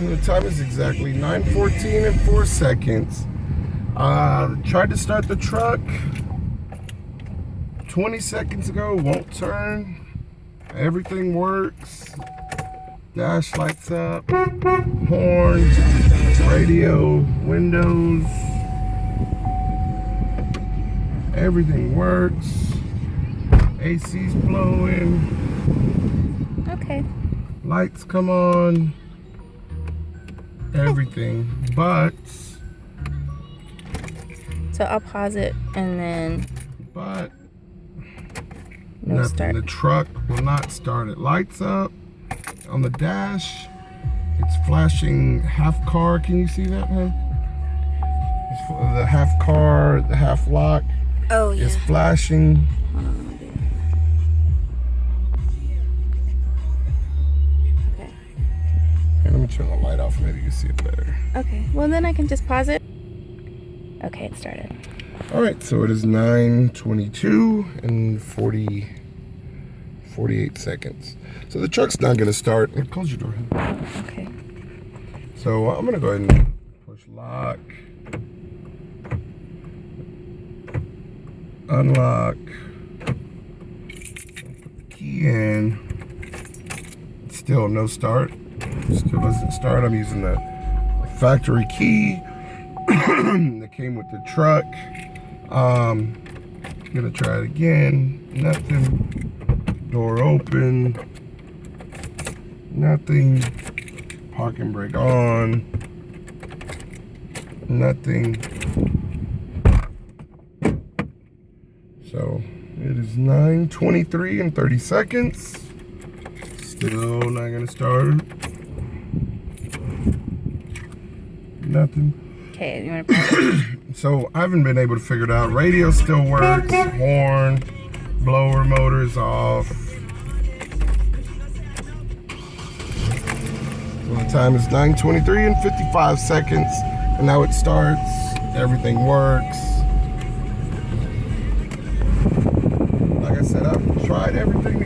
The time is exactly 9:14 and 4 seconds. Tried to start the truck 20 seconds ago, won't turn. Everything works. Dash lights up, horn, radio, windows. Everything works. AC's blowing. Okay. Lights come on. Everything, but So I'll pause it and then no nothing. start. The truck will not start. It lights up on the dash. It's flashing half car. Can you see that, huh? It's the half car, the half lock. Oh yeah. It's flashing. Hold on, let me do it. Okay. Here, let me turn the light off. Maybe you can see it better. Okay. Well, then I can just pause it. Okay, it started. All right, so it is 9:22 and 48 seconds. So the truck's not gonna start. Close your door. Okay. So I'm gonna go ahead and push lock, unlock, put the key in. Still no start. Still doesn't start. I'm using the factory key that came with the truck. Gonna try it again. Nothing. Door open. Nothing. Parking brake on. Nothing. So it is 9:23 and 30 seconds. Still not gonna start. Nothing. Okay, you want to pause it? So I haven't been able to figure it out. Radio still works. Horn, blower motor's off. So the time is 9:23 and 55 seconds. And now it starts. Everything works. Like I said, I've tried everything to